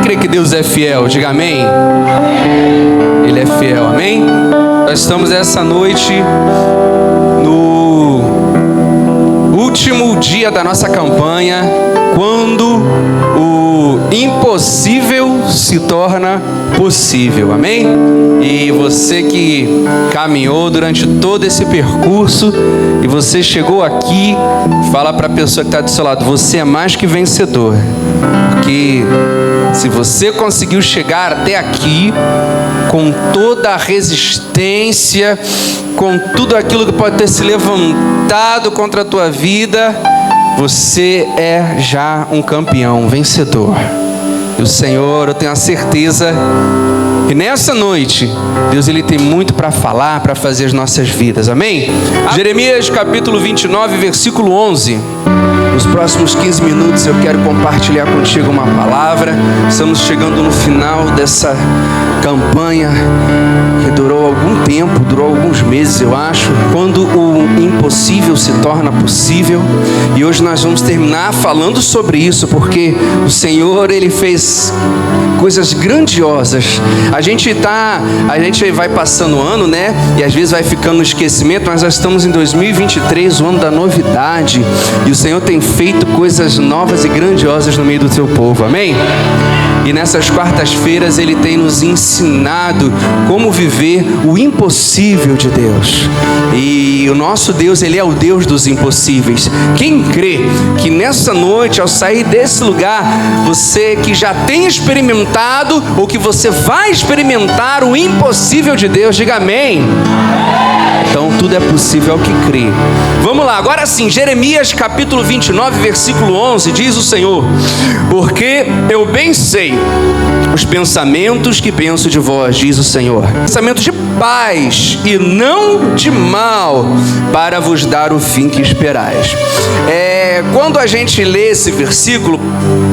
crê que Deus é fiel? Diga amém. Ele é fiel, amém? Nós estamos essa noite no último dia da nossa campanha, quando o impossível se torna possível, amém? E você que caminhou durante todo esse percurso e você chegou aqui, fala para a pessoa que está do seu lado: você é mais que vencedor, porque se você conseguiu chegar até aqui com toda a resistência, com tudo aquilo que pode ter se levantado contra a tua vida, você é já um campeão, um vencedor. E o Senhor, eu tenho a certeza que nessa noite Deus ele tem muito para falar, para fazer as nossas vidas, amém? Jeremias capítulo 29, versículo 11. Nos próximos 15 minutos eu quero compartilhar contigo uma palavra. Estamos chegando no final dessa campanha que durou algum tempo, durou alguns meses, eu acho, quando o impossível se torna possível. E hoje nós vamos terminar falando sobre isso, porque o Senhor ele fez coisas grandiosas. A gente vai passando o ano, né? E às vezes vai ficando no esquecimento, mas nós estamos em 2023, o ano da novidade. E o Senhor tem feito coisas novas e grandiosas no meio do seu povo, amém? E nessas quartas-feiras Ele tem nos ensinado como viver o impossível de Deus. E o nosso Deus, Ele é o Deus dos impossíveis. Quem crê que nessa noite, ao sair desse lugar, você que já tem experimentado ou que você vai experimentar o impossível de Deus, diga amém. Então tudo é possível ao que crê. Vamos lá, agora sim, Jeremias capítulo 29, versículo 11, diz o Senhor: porque eu bem sei os pensamentos que penso de vós, diz o Senhor, pensamentos de paz e não de mal, para vos dar o fim que esperais. Quando a gente lê esse versículo,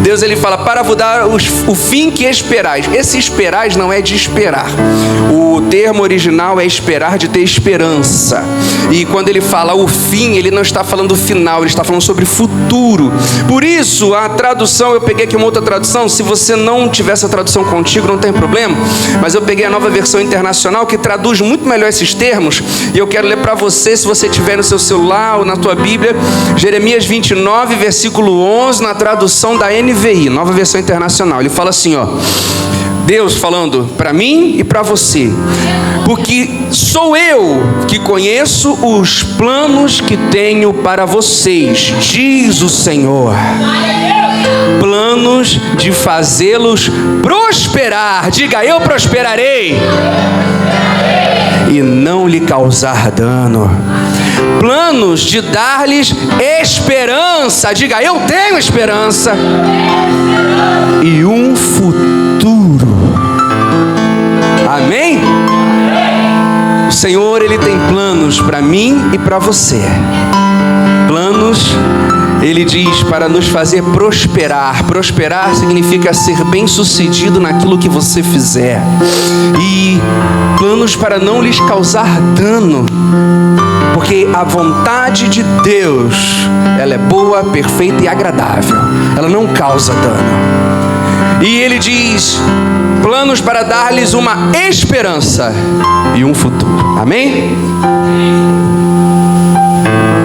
Deus ele fala: para vos dar o fim que esperais. Esse esperais não é de esperar. O termo original é esperar, de ter esperança. E quando ele fala o fim, ele não está falando do final, ele está falando sobre futuro. Por isso, a tradução, eu peguei aqui uma outra tradução. Se você não tiver essa tradução contigo, não tem problema, mas eu peguei a Nova Versão Internacional, que traduz muito melhor esses termos, e eu quero ler para você, se você tiver no seu celular ou na tua Bíblia, Jeremias 29, versículo 11, na tradução da NVI, Nova Versão Internacional. Ele fala assim, ó: Deus falando para mim e para você: porque sou eu que conheço os planos que tenho para vocês, diz o Senhor, planos de fazê-los prosperar, diga eu prosperarei, e não lhe causar dano, planos de dar-lhes esperança, diga eu tenho esperança, e um futuro. Amém? O Senhor, Ele tem planos para mim e para você. Planos, Ele diz, para nos fazer prosperar. Prosperar significa ser bem-sucedido naquilo que você fizer. E planos para não lhes causar dano. Porque a vontade de Deus, ela é boa, perfeita e agradável. Ela não causa dano. E Ele diz: planos para dar-lhes uma esperança e um futuro. Amém?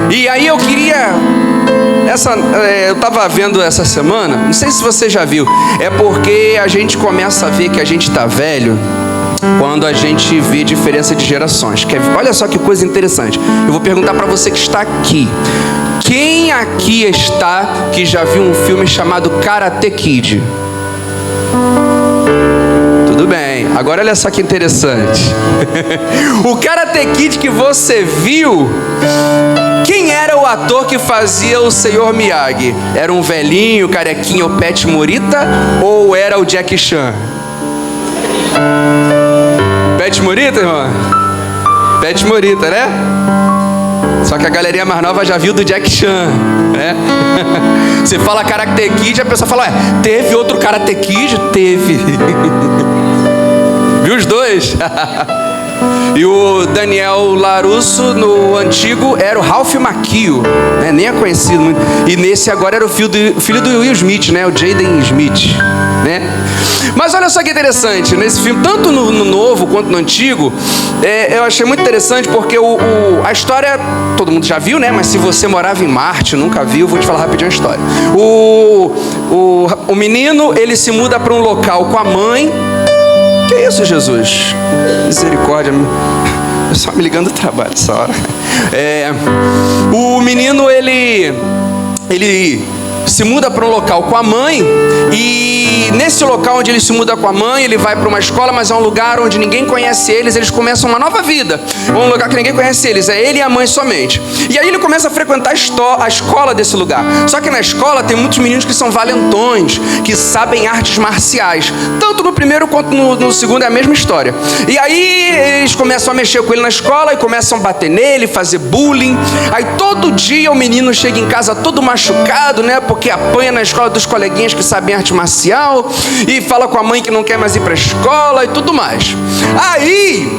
E aí eu queria... eu estava vendo essa semana, não sei se você já viu, é porque a gente começa a ver que a gente está velho quando a gente vê diferença de gerações. Olha só que coisa interessante. Eu vou perguntar para você que está aqui: quem aqui está que já viu um filme chamado Karate Kid? Tudo bem, agora olha só que interessante. O Karate Kid que você viu, quem era o ator que fazia o Sr. Miyagi? Era um velhinho, carequinho, o Pat Morita, ou era o Jackie Chan? Pat Morita, irmão? Pat Morita, né? Só que a galerinha mais nova já viu do Jackie Chan, né? Você fala Karate Kid, a pessoa fala: ué, teve outro Karate Kid? Teve. Viu os dois? E o Daniel LaRusso no antigo era o Ralph Macchio, né? Nem é conhecido muito. E nesse agora era o filho do Will Smith, né? O Jaden Smith, né? Mas olha só que interessante, nesse filme, tanto no novo quanto no antigo, eu achei muito interessante porque a história, todo mundo já viu, né? Mas se você morava em Marte, nunca viu, vou te falar rapidinho a história. O menino, ele se muda para um local com a mãe. Que isso, Jesus? Misericórdia. Eu só me ligando do trabalho essa hora. O menino, ele se muda para um local com a mãe, e nesse local onde ele se muda com a mãe, ele vai para uma escola, mas é um lugar onde ninguém conhece eles começam uma nova vida, um lugar que ninguém conhece eles, é ele e a mãe somente. E aí ele começa a frequentar a escola desse lugar. Só que na escola tem muitos meninos que são valentões, que sabem artes marciais, tanto no primeiro quanto no segundo é a mesma história. E aí eles começam a mexer com ele na escola e começam a bater nele, fazer bullying. Aí todo dia o menino chega em casa todo machucado, né? Porque apanha na escola dos coleguinhas que sabem arte marcial, e fala com a mãe que não quer mais ir para a escola e tudo mais. Aí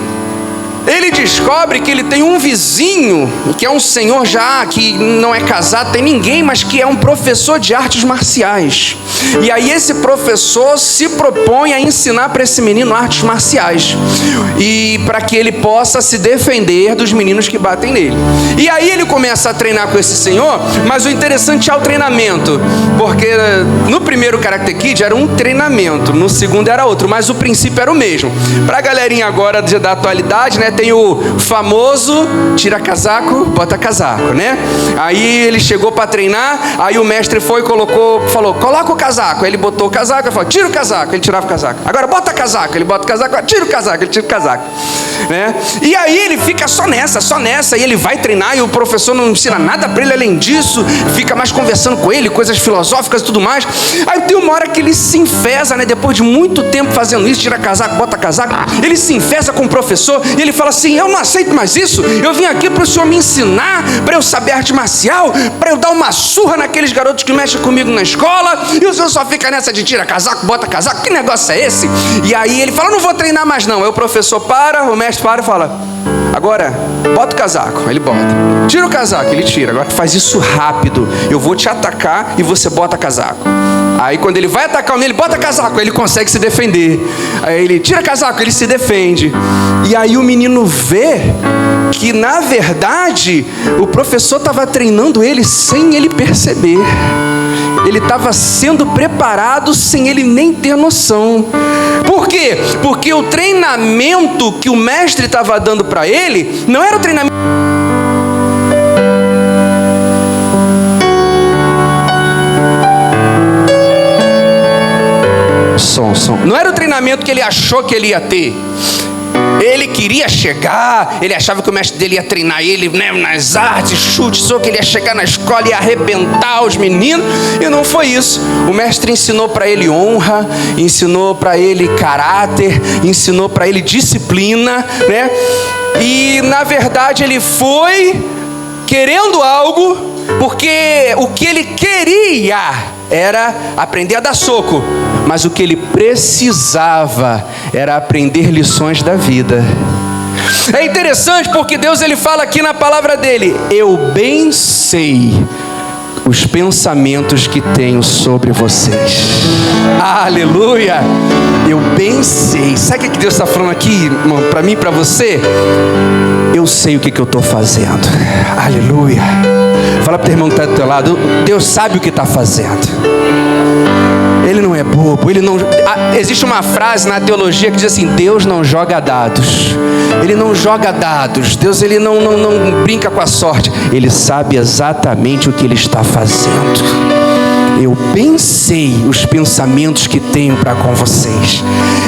ele descobre que ele tem um vizinho, que é um senhor já, que não é casado, tem ninguém, mas que é um professor de artes marciais. E aí esse professor se propõe a ensinar para esse menino artes marciais, e para que ele possa se defender dos meninos que batem nele. E aí ele começa a treinar com esse senhor, mas o interessante é o treinamento, porque no primeiro Karate Kid era um treinamento, no segundo era outro, mas o princípio era o mesmo. Para a galerinha agora da atualidade, né, tem o famoso tira casaco, bota casaco, né? Aí ele chegou para treinar, aí o mestre falou, coloca o casaco. Aí ele botou o casaco, ele falou, tira o casaco. Ele tirava o casaco. Agora bota casaco. Ele bota o casaco, tira o casaco. Ele tira o casaco, né? E aí ele fica só nessa, e ele vai treinar e o professor não ensina nada para ele além disso, fica mais conversando com ele, coisas filosóficas e tudo mais. Aí tem uma hora que ele se enfesa, né? Depois de muito tempo fazendo isso, tira casaco, bota casaco, ele se enfesa com o professor e ele fala assim, eu não aceito mais isso, eu vim aqui para o senhor me ensinar, para eu saber arte marcial, para eu dar uma surra naqueles garotos que mexem comigo na escola, e o senhor só fica nessa de tira casaco, bota casaco, que negócio é esse? E aí ele fala, não vou treinar mais não. Aí o professor o mestre para e fala, agora bota o casaco. Ele bota, tira o casaco, ele tira. Agora faz isso rápido, eu vou te atacar e você bota casaco. Aí quando ele vai atacar o menino, ele bota casaco, aí ele consegue se defender. Aí ele tira casaco, ele se defende. E aí o menino vê que na verdade o professor estava treinando ele sem ele perceber. Ele estava sendo preparado sem ele nem ter noção. Por quê? Porque o treinamento que o mestre estava dando para ele não era o treinamento. Não era o treinamento que ele achou que ele ia ter. Ele queria chegar, ele achava que o mestre dele ia treinar ele, né, nas artes, chute, soco, ele ia chegar na escola e ia arrebentar os meninos, e não foi isso. O mestre ensinou para ele honra, ensinou para ele caráter, ensinou para ele disciplina, né? E na verdade ele foi querendo algo, porque o que ele queria era aprender a dar soco, mas o que ele precisava era aprender lições da vida. É interessante porque Deus, ele fala aqui na palavra dele, eu bem sei os pensamentos que tenho sobre vocês. Aleluia! Eu bem sei. Sabe o que Deus está falando aqui, irmão, para mim e para você? Eu sei o que eu estou fazendo. Aleluia! Fala para o teu irmão que está do teu lado, Deus sabe o que está fazendo. Ele não é bobo, ele não... Existe uma frase na teologia que diz assim, Deus não joga dados. Ele não joga dados. Deus, ele não brinca com a sorte. Ele sabe exatamente o que ele está fazendo. Eu bem sei os pensamentos que tenho para com vocês.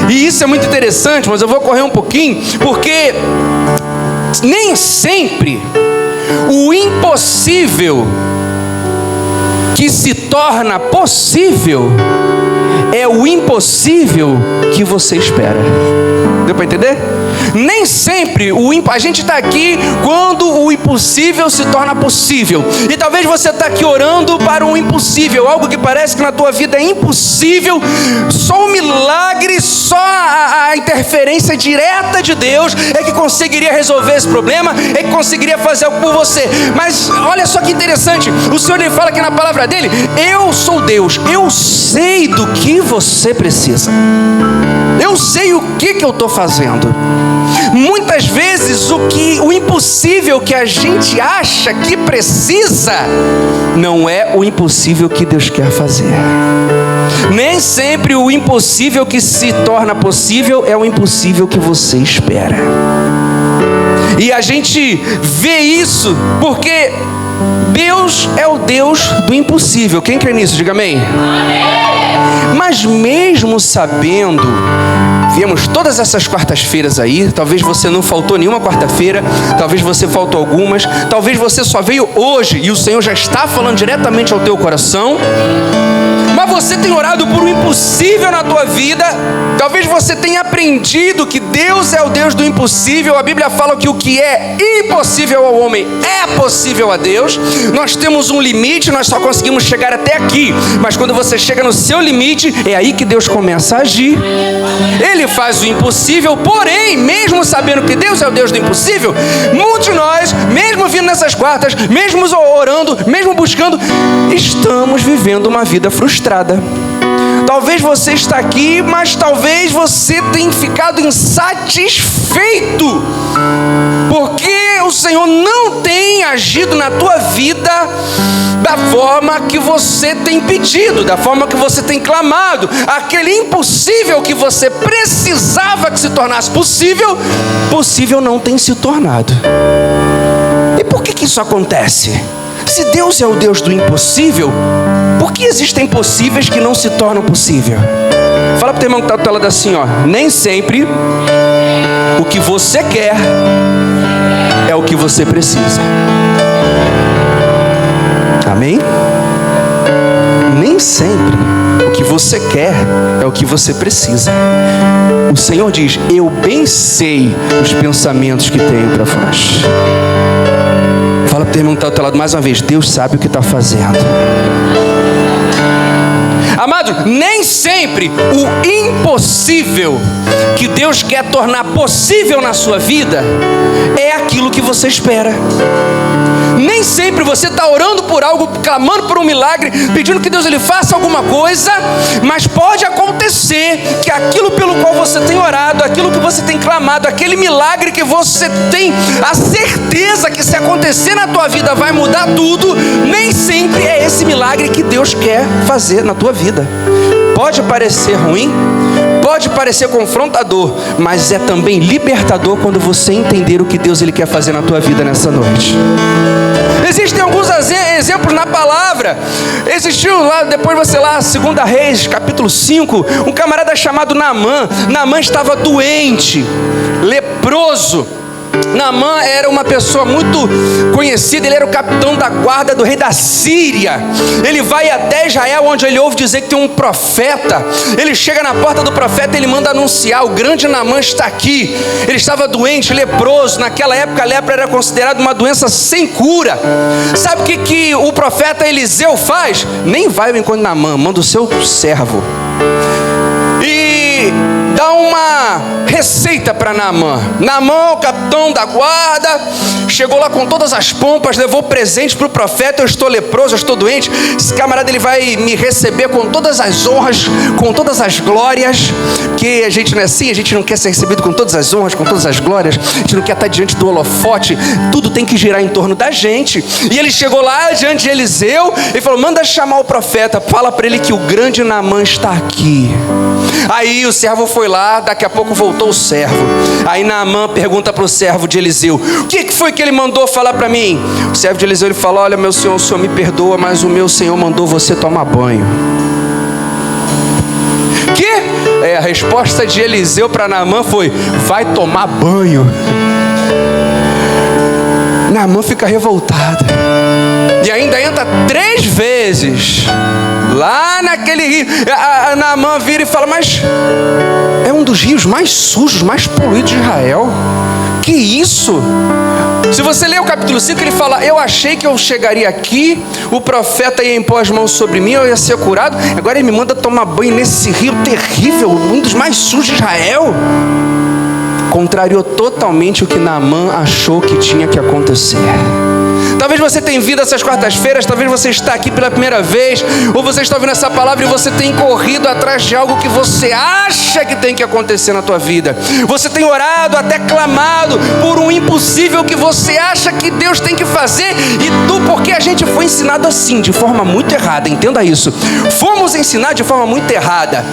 E isso é muito interessante, mas eu vou correr um pouquinho, porque nem sempre o impossível que se torna possível é o impossível que você espera. Deu para entender? Nem sempre a gente está aqui quando o impossível se torna possível. E talvez você está aqui orando para um impossível, algo que parece que na tua vida é impossível, só um milagre, só a intervenção interferência direta de Deus é que conseguiria resolver esse problema, é que conseguiria fazer algo por você. Mas olha só que interessante, o Senhor ele fala aqui na palavra dele: eu sou Deus, eu sei do que você precisa, eu sei o que eu estou fazendo. Muitas vezes o impossível que a gente acha que precisa não é o impossível que Deus quer fazer. Nem sempre o impossível que se torna possível é o impossível que você espera. E a gente vê isso porque Deus é o Deus do impossível. Quem crê nisso? Diga amém. Mas mesmo sabendo, viemos todas essas quartas-feiras aí, talvez você não faltou nenhuma quarta-feira, talvez você faltou algumas, talvez você só veio hoje e o Senhor já está falando diretamente ao teu coração. Mas você tem orado por um impossível na tua vida. Talvez você tenha aprendido que Deus é o Deus do impossível. A Bíblia fala que o que é impossível ao homem é possível a Deus. Nós temos um limite, nós só conseguimos chegar até aqui. Mas quando você chega no seu limite, é aí que Deus começa a agir. Ele faz o impossível, porém, mesmo sabendo que Deus é o Deus do impossível, muitos de nós, mesmo vindo nessas quartas, mesmo orando, mesmo buscando, estamos vivendo uma vida frustrada. Talvez você está aqui, mas talvez você tenha ficado insatisfeito, porque o Senhor não tem agido na tua vida da forma que você tem pedido, da forma que você tem clamado. Aquele impossível que você precisava que se tornasse possível, possível não tem se tornado. E por que isso acontece? Se Deus é o Deus do impossível, por que existem possíveis que não se tornam possível? Fala para o teu irmão que está do teu lado assim, ó: nem sempre o que você quer é o que você precisa. Amém? Nem sempre o que você quer é o que você precisa. O Senhor diz: eu bem sei os pensamentos que tenho para vós. Fala para o teu irmão que está do teu lado mais uma vez: Deus sabe o que está fazendo. Amado, nem sempre o impossível que Deus quer tornar possível na sua vida é aquilo que você espera. Nem sempre você está orando por algo, clamando por um milagre, pedindo que Deus ele faça alguma coisa, mas pode acontecer que aquilo pelo qual você tem orado, aquilo que você tem clamado, aquele milagre que você tem a certeza que se acontecer na tua vida vai mudar tudo, nem sempre é esse milagre que Deus quer fazer na tua vida. Pode parecer ruim, pode parecer confrontador, mas é também libertador quando você entender o que Deus ele quer fazer na tua vida nessa noite. Existem alguns exemplos na palavra. Existiu lá, depois você lá, 2 Reis, capítulo 5, um camarada chamado Naamã. Naamã estava doente, leproso. Naamã era uma pessoa muito conhecida, ele era o capitão da guarda do rei da Síria. Ele vai até Israel, onde ele ouve dizer que tem um profeta. Ele chega na porta do profeta, ele manda anunciar: o grande Naamã está aqui. Ele estava doente, leproso. Naquela época a lepra era considerada uma doença sem cura. Sabe o que o profeta Eliseu faz? Nem vai ao encontro de Naamã, manda o seu servo e dá uma receita para Naamã. Naamã, o capitão da guarda, chegou lá com todas as pompas, levou presente para o profeta: eu estou leproso, eu estou doente, esse camarada ele vai me receber com todas as honras, com todas as glórias, que a gente não é assim, a gente não quer ser recebido com todas as honras, com todas as glórias, a gente não quer estar diante do holofote, tudo tem que girar em torno da gente. E ele chegou lá diante de Eliseu e falou: manda chamar o profeta, fala para ele que o grande Naamã está aqui. Aí o servo foi lá, daqui a pouco voltou o servo. Aí Naamã pergunta para o servo de Eliseu: o que foi que ele mandou falar para mim? O servo de Eliseu ele falou: olha, meu senhor, o senhor me perdoa, mas o meu senhor mandou você tomar banho. A resposta de Eliseu para Naamã foi: vai tomar banho. Naamã fica revoltado e ainda entra 3 vezes lá naquele rio. Naamã vira e fala: mas é um dos rios mais sujos, mais poluídos de Israel. Que isso? Se você ler o capítulo 5, ele fala: eu achei que eu chegaria aqui, o profeta ia impor as mãos sobre mim, eu ia ser curado. Agora ele me manda tomar banho nesse rio terrível, um dos mais sujos de Israel. Contrariou totalmente o que Naamã achou que tinha que acontecer. Talvez você tenha vindo essas quartas-feiras, talvez você está aqui pela primeira vez, ou você está ouvindo essa palavra e você tem corrido atrás de algo que você acha que tem que acontecer na tua vida. Você tem orado, até clamado por um impossível que você acha que Deus tem que fazer, e porque a gente foi ensinado assim, de forma muito errada, entenda isso. Fomos ensinados de forma muito errada.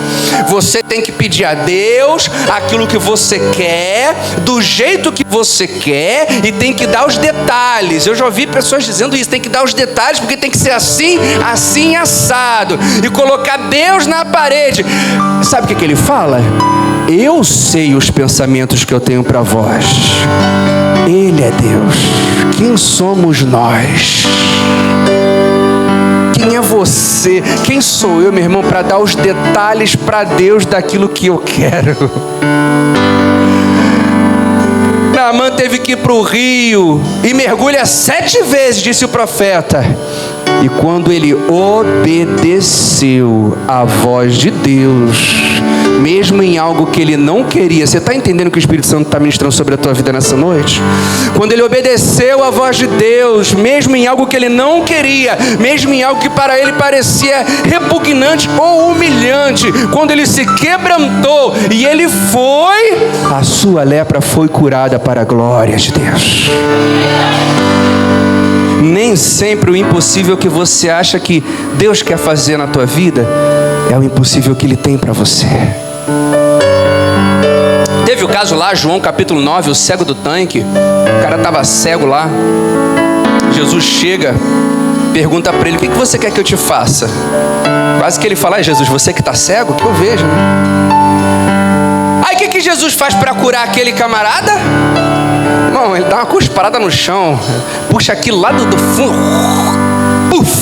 Você tem que pedir a Deus aquilo que você quer, do jeito que você quer, e tem que dar os detalhes. Eu já ouvi pessoas dizendo isso, tem que dar os detalhes, porque tem que ser assim, assim, assado, e colocar Deus na parede. Sabe o que ele fala? Eu sei os pensamentos que eu tenho para vós. Ele é Deus. Quem somos nós? Quem é você? Quem sou eu, meu irmão, para dar os detalhes para Deus daquilo que eu quero? Naamã teve que ir para o rio e mergulha 7 vezes, disse o profeta. E quando ele obedeceu à voz de Deus, mesmo em algo que ele não queria, você está entendendo o que o Espírito Santo está ministrando sobre a tua vida nessa noite? Quando ele obedeceu à voz de Deus, mesmo em algo que ele não queria, mesmo em algo que para ele parecia repugnante ou humilhante, quando ele se quebrantou e ele foi, a sua lepra foi curada para a glória de Deus. Nem sempre o impossível que você acha que Deus quer fazer na tua vida é o impossível que Ele tem para você. Teve o caso lá, João capítulo 9, o cego do tanque. O cara estava cego lá. Jesus chega, pergunta para ele: o que você quer que eu te faça? Quase que ele fala: Jesus, você que está cego, que eu vejo. Aí o que Jesus faz para curar aquele camarada? Não, ele dá uma cusparada no chão, puxa aquilo lá do fundo, puf,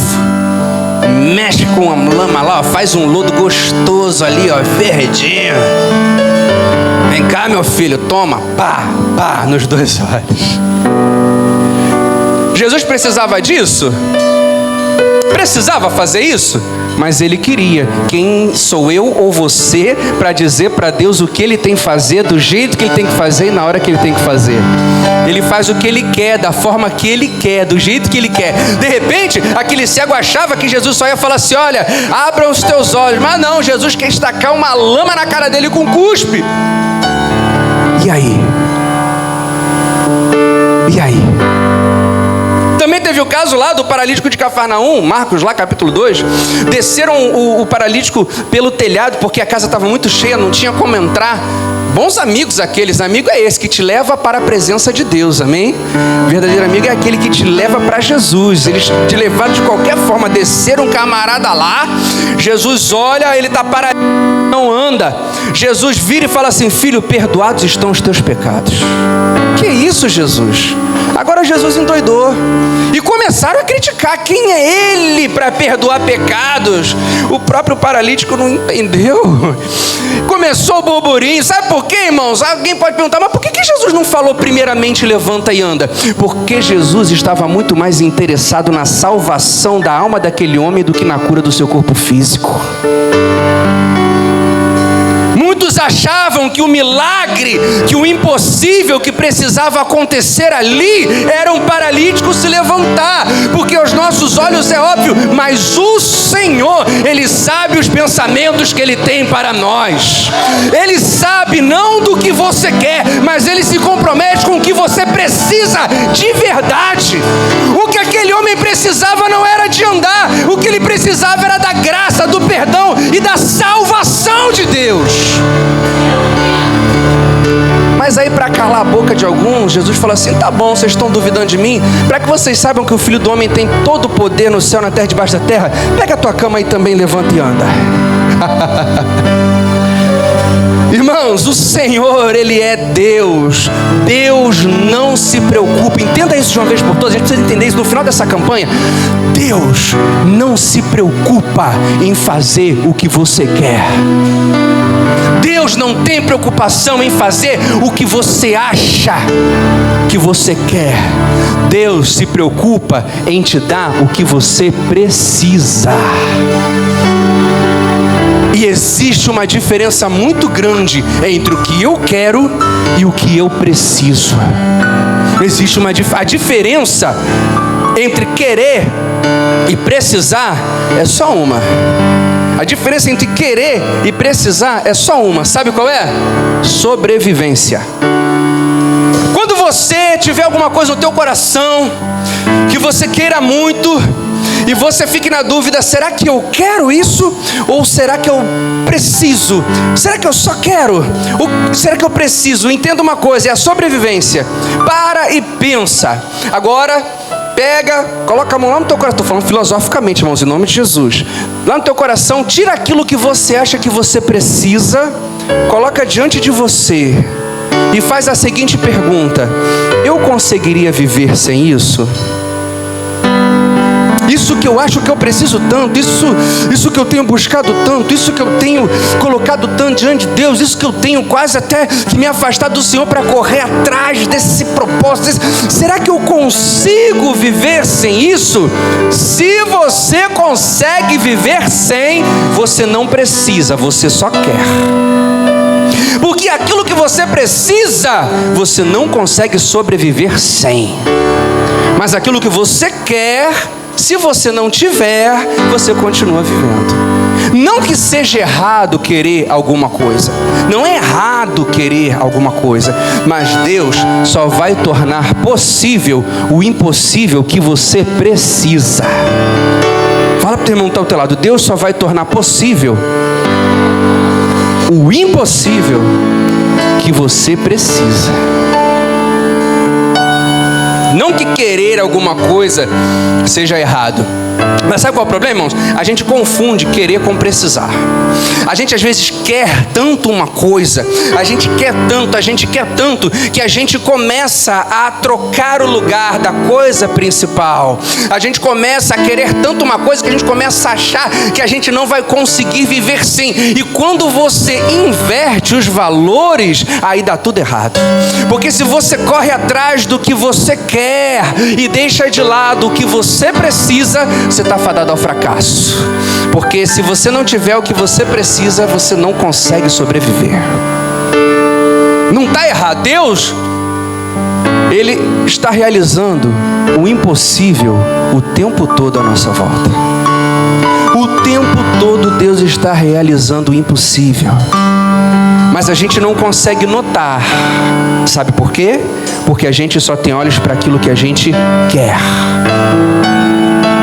mexe com a lama lá, ó, faz um lodo gostoso ali, ó, verdinho. Vem cá, meu filho, toma, pá, pá, nos 2 olhos. Jesus precisava disso? Precisava fazer isso? Mas ele queria. Quem sou eu ou você para dizer para Deus o que ele tem que fazer, do jeito que ele tem que fazer e na hora que ele tem que fazer? Ele faz o que ele quer, da forma que ele quer, do jeito que ele quer. De repente, aquele cego achava que Jesus só ia falar assim: olha, abra os teus olhos. Mas não, Jesus quer estacar uma lama na cara dele com cuspe. E aí? E aí? Também teve o caso lá do paralítico de Cafarnaum, Marcos lá capítulo 2, desceram o paralítico pelo telhado, porque a casa estava muito cheia, não tinha como entrar. Bons amigos aqueles, amigo é esse que te leva para a presença de Deus, amém? O verdadeiro amigo é aquele que te leva para Jesus. Eles te levaram de qualquer forma, desceram um camarada lá, Jesus olha, ele está parado, não anda. Jesus vira e fala assim: filho, perdoados estão os teus pecados. Que isso, Jesus? Agora Jesus endoidou e começaram a criticar: quem é ele para perdoar pecados? O próprio paralítico não entendeu. Começou o burburinho. Sabe por quê, irmãos? Alguém pode perguntar: mas por que Jesus não falou primeiramente levanta e anda? Porque Jesus estava muito mais interessado na salvação da alma daquele homem do que na cura do seu corpo físico. Muitos achavam que o milagre, que o impossível que precisava acontecer ali era um paralítico se levantar, porque aos nossos olhos é óbvio, mas o Senhor, Ele sabe os pensamentos que Ele tem para nós. Ele sabe não do que você quer, mas Ele se compromete com o que você precisa de verdade. O que aquele homem precisava não era de andar, o que ele precisava era da graça, do perdão e da salvação de Deus. Mas aí, para calar a boca de alguns, Jesus falou assim: tá bom, vocês estão duvidando de mim? Para que vocês saibam que o Filho do Homem tem todo o poder no céu, na terra e debaixo da terra, pega a tua cama aí também, levanta e anda. Irmãos, o Senhor, Ele é Deus. Deus não se preocupa. Entenda isso de uma vez por todas. A gente precisa entender isso no final dessa campanha. Deus não se preocupa em fazer o que você quer. Deus não não tem preocupação em fazer o que você acha que você quer. Deus se preocupa em te dar o que você precisa. E existe uma diferença muito grande entre o que eu quero e o que eu preciso. Existe a diferença entre querer e precisar é só uma. A diferença entre querer e precisar é só uma. Sabe qual é? Sobrevivência. Quando você tiver alguma coisa no teu coração que você queira muito e você fique na dúvida, será que eu quero isso? Ou será que eu preciso? Será que eu só quero? Ou será que eu preciso? Entenda uma coisa, é a sobrevivência. Para e pensa. Agora, pega, coloca a mão lá no teu coração. Estou falando filosoficamente, irmãos, em nome de Jesus. Lá no teu coração, tira aquilo que você acha que você precisa, coloca diante de você e faz a seguinte pergunta: eu conseguiria viver sem isso? Isso que eu acho que eu preciso tanto, isso que eu tenho buscado tanto, isso que eu tenho colocado tanto diante de Deus, isso que eu tenho quase até que me afastar do Senhor para correr atrás desse propósito. Será que eu consigo viver sem isso? Se você consegue viver sem, você não precisa, você só quer. Porque aquilo que você precisa, você não consegue sobreviver sem. Mas aquilo que você quer, se você não tiver, você continua vivendo. Não que seja errado querer alguma coisa. Não é errado querer alguma coisa. Mas Deus só vai tornar possível o impossível que você precisa. Fala para o teu irmão que está ao teu lado. Deus só vai tornar possível o impossível que você precisa. Não que querer alguma coisa seja errado. Mas sabe qual é o problema, irmãos? A gente confunde querer com precisar. A gente às vezes quer tanto uma coisa, a gente quer tanto, que a gente começa a trocar o lugar da coisa principal. A gente começa a querer tanto uma coisa que a gente começa a achar que a gente não vai conseguir viver sem. E quando você inverte os valores, aí dá tudo errado. Porque se você corre atrás do que você quer e deixa de lado o que você precisa, você está fadado ao fracasso. Porque se você não tiver o que você precisa, você não consegue sobreviver. Não está errado. Deus, Ele está realizando o impossível o tempo todo à nossa volta. O tempo todo Deus está realizando o impossível. Mas a gente não consegue notar. Sabe por quê? Porque a gente só tem olhos para aquilo que a gente quer.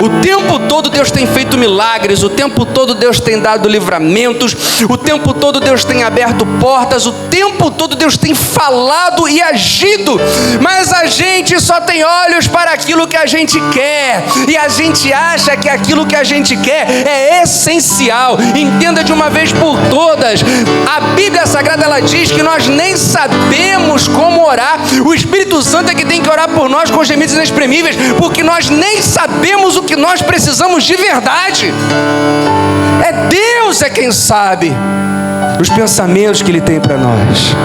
O tempo todo Deus tem feito milagres, o tempo todo Deus tem dado livramentos, o tempo todo Deus tem aberto portas, o tempo todo Deus tem falado e agido, mas a gente só tem olhos para aquilo que a gente quer, e a gente acha que aquilo que a gente quer é essencial. Entenda de uma vez por todas, a Bíblia Sagrada ela diz que nós nem sabemos como orar, o Espírito Santo é que tem que orar por nós com gemidos inexprimíveis, porque nós nem sabemos o que nós precisamos de verdade. É Deus é quem sabe os pensamentos que Ele tem para nós.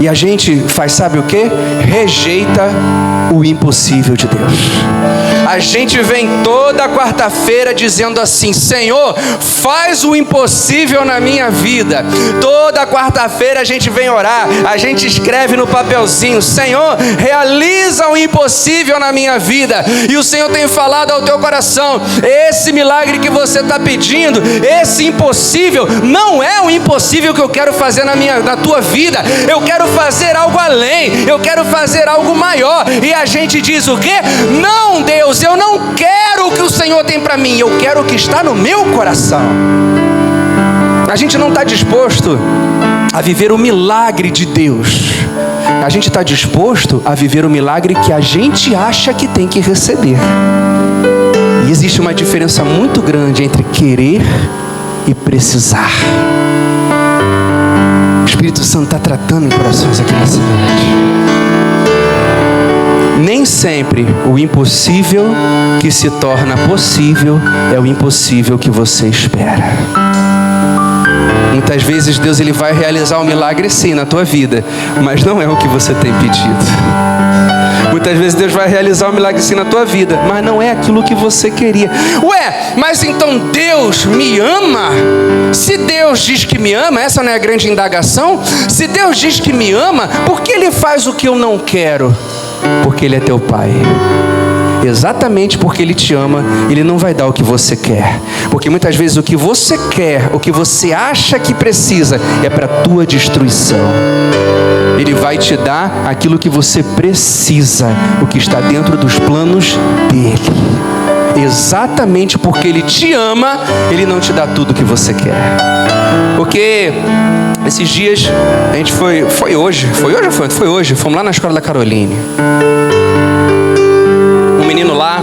E a gente faz, sabe o quê? Rejeita o impossível de Deus. A gente vem toda quarta-feira dizendo assim: Senhor, faz o impossível na minha vida. Toda quarta-feira a gente vem orar, a gente escreve no papelzinho: Senhor, realiza o impossível na minha vida. E o Senhor tem falado ao teu coração: esse milagre que você está pedindo, esse impossível, não é o impossível que eu quero fazer na tua vida. Eu quero fazer algo além, eu quero fazer algo maior. E a gente diz o quê? Não, Deus, eu não quero o que o Senhor tem para mim, eu quero o que está no meu coração. A gente não está disposto a viver o milagre de Deus. A gente está disposto a viver o milagre que a gente acha que tem que receber. E existe uma diferença muito grande entre querer e precisar. O Espírito Santo está tratando em corações aqui nessa noite. Nem sempre o impossível que se torna possível é o impossível que você espera. Muitas vezes Deus ele vai realizar um milagre sim na tua vida, mas não é o que você tem pedido. Muitas vezes Deus vai realizar um milagre sim na tua vida, mas não é aquilo que você queria. Ué, mas então Deus me ama? Se Deus diz que me ama, essa não é a grande indagação? Se Deus diz que me ama, por que Ele faz o que eu não quero? Porque Ele é teu Pai. Exatamente porque Ele te ama, Ele não vai dar o que você quer. Porque muitas vezes o que você quer, o que você acha que precisa, é para a tua destruição. Ele vai te dar aquilo que você precisa, o que está dentro dos planos dEle. Exatamente porque Ele te ama, Ele não te dá tudo o que você quer. Porque esses dias, a gente foi hoje, fomos lá na escola da Caroline. Um menino lá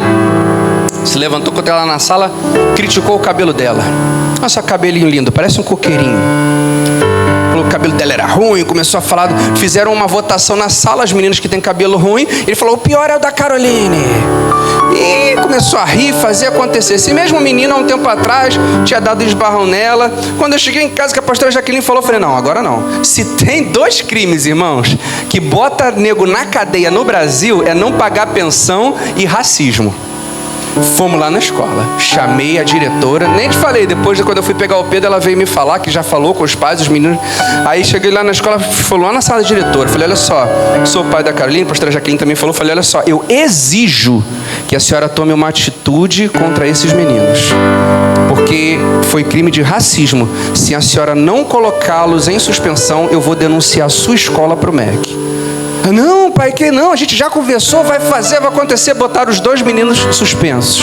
se levantou quando ela na sala, criticou o cabelo dela. Nossa, cabelinho lindo, parece um coqueirinho. Falou que o cabelo dela era ruim, começou a falar. Fizeram uma votação na sala, as meninas que têm cabelo ruim. Ele falou, o pior é o da Caroline. E começou a rir, fazer acontecer. Esse mesmo menino, há um tempo atrás, tinha dado esbarrão nela. Quando eu cheguei em casa, que a pastora Jaqueline falou, eu falei, não, agora não. Se tem 2 crimes, irmãos, que bota nego na cadeia no Brasil, é não pagar pensão e racismo. Fomos lá na escola, chamei a diretora, nem te falei, depois quando eu fui pegar o Pedro, ela veio me falar que já falou com os pais, os meninos. Aí cheguei lá na escola, falou lá na sala da diretora, falei, olha só, sou o pai da Caroline, a pastora Jaqueline também falou, falei, olha só, eu exijo que a senhora tome uma atitude contra esses meninos, porque foi crime de racismo. Se a senhora não colocá-los em suspensão, eu vou denunciar a sua escola para o MEC. Não, pai, que não, a gente já conversou, vai fazer, vai acontecer. Botaram os 2 meninos suspensos.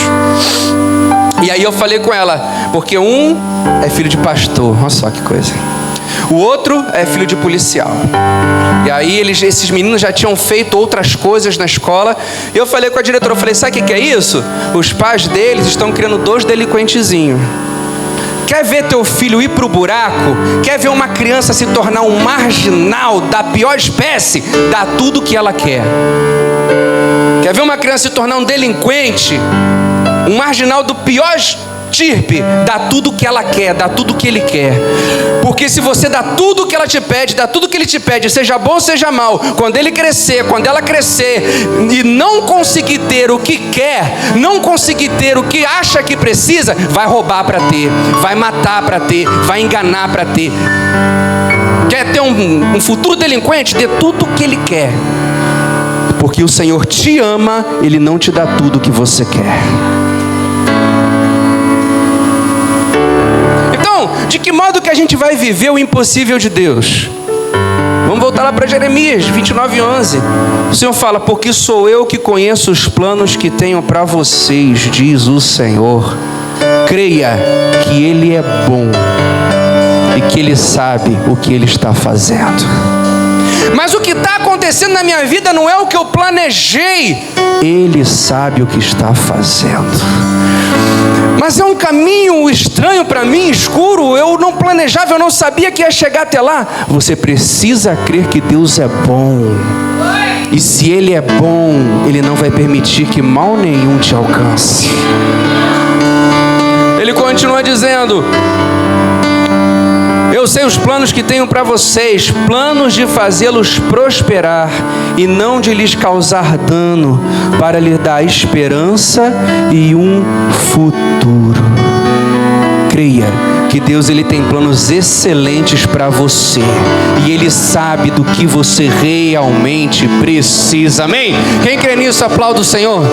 E aí eu falei com ela, porque um é filho de pastor, olha só que coisa. O outro é filho de policial. E aí esses meninos já tinham feito outras coisas na escola. E eu falei com a diretora, eu falei, sabe o que é isso? Os pais deles estão criando 2 delinquentezinhos. Quer ver teu filho ir para o buraco? Quer ver uma criança se tornar um marginal da pior espécie? Dá tudo o que ela quer. Quer ver uma criança se tornar um delinquente? Um marginal do pior estirpe? Dá tudo o que ela quer, dá tudo o que ele quer. Porque se você dá tudo o que ela te pede, dá tudo o que ele te pede, seja bom, seja mal, quando ele crescer, quando ela crescer e não conseguir ter o que quer, não conseguir ter o que acha que precisa, vai roubar para ter, vai matar para ter, vai enganar para ter. Quer ter um futuro delinquente? Dê tudo o que ele quer. Porque o Senhor te ama, Ele não te dá tudo o que você quer. De que modo que a gente vai viver o impossível de Deus? Vamos voltar lá para Jeremias 29:11. O Senhor fala, porque sou eu que conheço os planos que tenho para vocês, diz o Senhor. Creia que Ele é bom e que Ele sabe o que Ele está fazendo. Mas o que está acontecendo na minha vida não é o que eu planejei. Ele sabe o que está fazendo. Mas é um caminho estranho para mim, escuro. Eu não planejava, eu não sabia que ia chegar até lá. Você precisa crer que Deus é bom. E se Ele é bom, Ele não vai permitir que mal nenhum te alcance. Ele continua dizendo, eu sei os planos que tenho para vocês, planos de fazê-los prosperar e não de lhes causar dano, para lhes dar esperança e um futuro. Creia que Deus ele tem planos excelentes para você e Ele sabe do que você realmente precisa. Amém? Quem crê nisso, aplauda o Senhor.